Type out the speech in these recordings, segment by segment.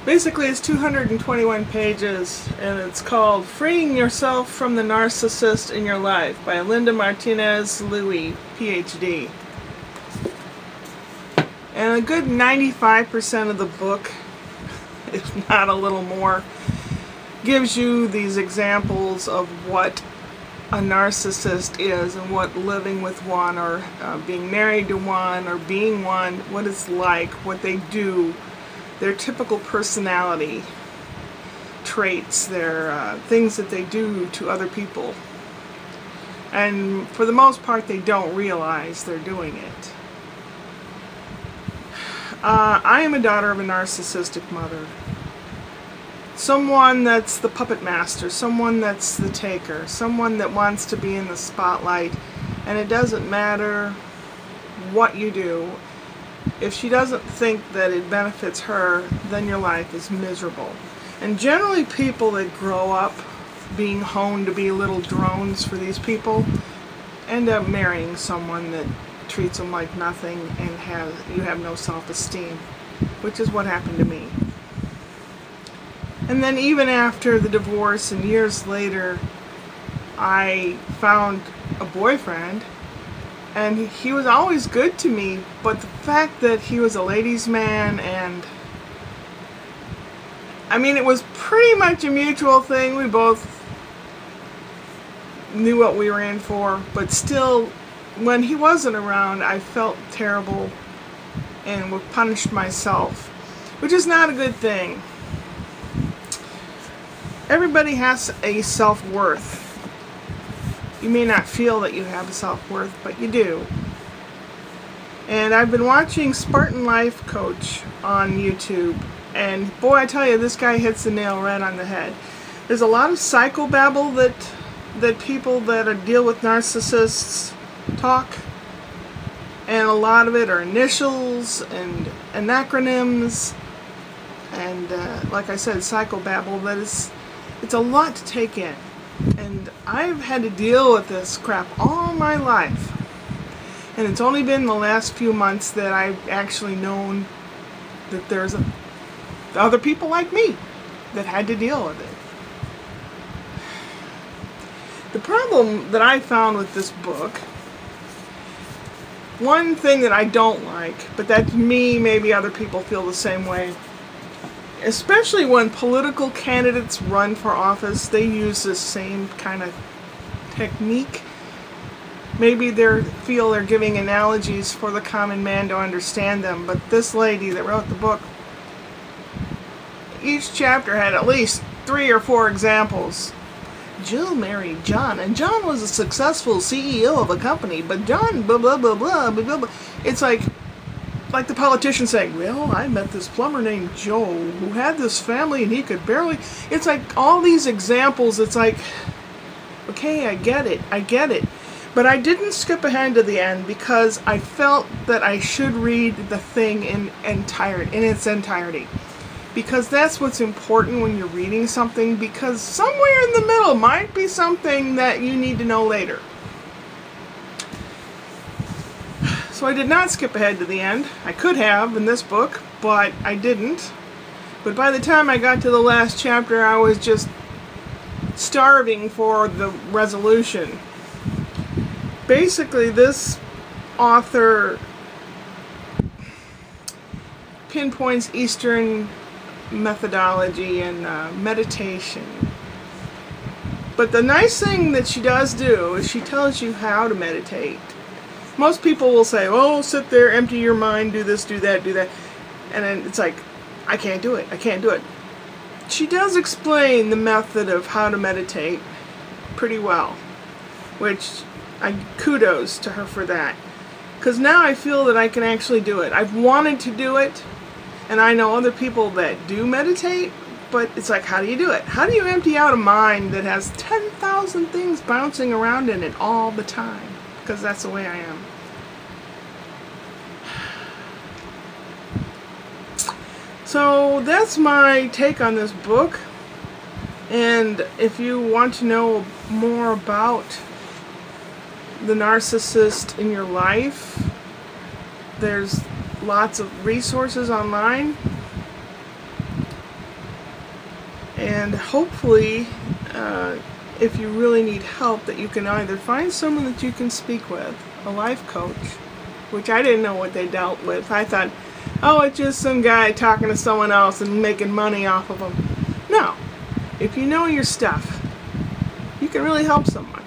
Basically, it's 221 pages, and it's called Freeing Yourself from the Narcissist in Your Life by Linda Martinez Louis, PhD. And a good 95% of the book, if not a little more, gives you these examples of what a narcissist is and what living with one or being married to one or being one, what it's like, what they do, their typical personality traits, their things that they do to other people. And for the most part, they don't realize they're doing it. I am a daughter of a narcissistic mother. Someone that's the puppet master, someone that's the taker, someone that wants to be in the spotlight, and it doesn't matter what you do. If she doesn't think that it benefits her, then your life is miserable. And generally people that grow up being honed to be little drones for these people end up marrying someone that treats them like nothing and you have no self-esteem, which is what happened to me. And then even after the divorce and years later, I found a boyfriend, and he was always good to me, but the fact that he was a ladies' man, and I mean, it was pretty much a mutual thing. We both knew what we were in for, but still, when he wasn't around, I felt terrible and punished myself, which is not a good thing. Everybody has a self-worth. You may not feel that you have a self-worth, but you do. And I've been watching Spartan Life Coach on YouTube, and boy, I tell you, this guy hits the nail right on the head. There's a lot of psychobabble that people that deal with narcissists talk, and a lot of it are initials and acronyms, and like I said, psychobabble. That is, it's a lot to take in, and I've had to deal with this crap all my life, and it's only been the last few months that I've actually known that there's other people like me that had to deal with it. The problem that I found with this book, one thing that I don't like, but that's me, maybe other people feel the same way, especially when political candidates run for office, they use this same kind of technique. Maybe they feel they're giving analogies for the common man to understand them, but this lady that wrote the book, each chapter had at least 3 or 4 examples. Jill married John, and John was a successful CEO of a company, but John blah blah blah blah blah blah. It's like the politician saying, well, I met this plumber named Joe who had this family and he could barely... It's like all these examples. It's like, okay, I get it. But I didn't skip ahead to the end because I felt that I should read the thing in its entirety. Because that's what's important when you're reading something, because somewhere in the middle might be something that you need to know later. So I did not skip ahead to the end. I could have in this book, but I didn't. But by the time I got to the last chapter, I was just starving for the resolution. Basically, this author pinpoints Eastern methodology and meditation. But the nice thing that she does do is she tells you how to meditate. Most people will say, oh, sit there, empty your mind, do this, do that, do that. And then it's like, I can't do it. She does explain the method of how to meditate pretty well, which kudos to her for that. Because now I feel that I can actually do it. I've wanted to do it, and I know other people that do meditate, but it's like, how do you do it? How do you empty out a mind that has 10,000 things bouncing around in it all the time? Because that's the way I am. So that's my take on this book. And if you want to know more about the narcissist in your life, there's lots of resources online. And hopefully, if you really need help, that you can either find someone that you can speak with, a life coach, which I didn't know what they dealt with. I thought, oh, it's just some guy talking to someone else and making money off of them. No. If you know your stuff, you can really help someone.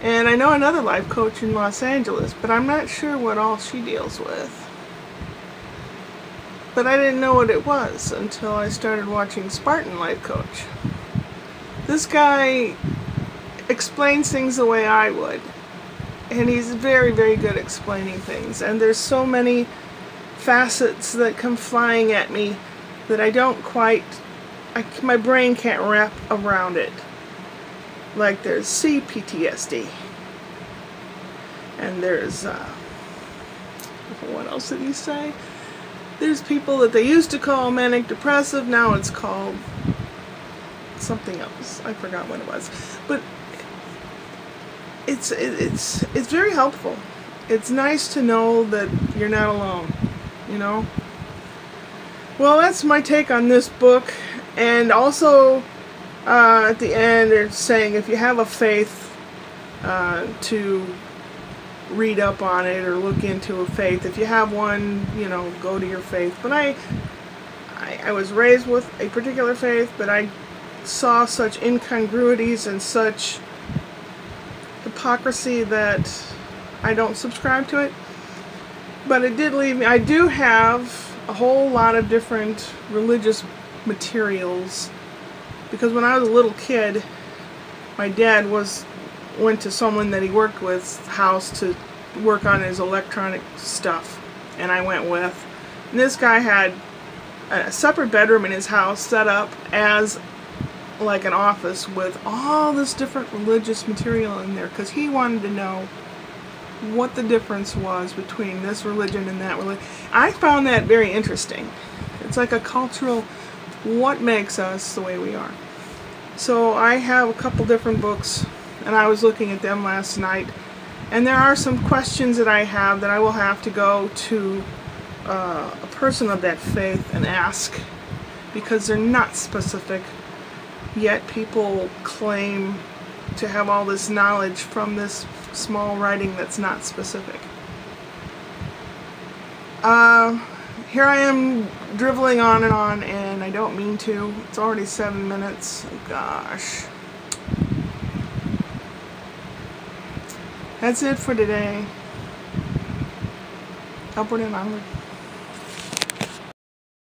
And I know another life coach in Los Angeles, but I'm not sure what all she deals with. But I didn't know what it was until I started watching Spartan Life Coach. This guy explains things the way I would. And he's very, very good at explaining things. And there's so many facets that come flying at me that I don't quite, my brain can't wrap around it. Like there's CPTSD. And there's, what else did he say? There's people that they used to call manic depressive, now it's called something else. I forgot what it was. But it's very helpful. It's nice to know that you're not alone, you know? Well, that's my take on this book. And also, at the end, they're saying if you have a faith, to read up on it or look into a faith. If you have one, you know, go to your faith. But I was raised with a particular faith, but I saw such incongruities and such hypocrisy that I don't subscribe to it. But it did leave me. I do have a whole lot of different religious materials, because when I was a little kid, my dad went to someone that he worked with's house to work on his electronic stuff, and I went with. And this guy had a separate bedroom in his house set up as like an office with all this different religious material in there, because he wanted to know what the difference was between this religion and that religion. I found that very interesting. It's like a cultural, what makes us the way we are. So I have a couple different books, and I was looking at them last night, and there are some questions that I have that I will have to go to a person of that faith and ask, because they're not specific, yet people claim to have all this knowledge from this small writing that's not specific. Here I am driveling on, and I don't mean to. It's already 7 minutes. Oh, gosh. That's it for today. Upward and onward.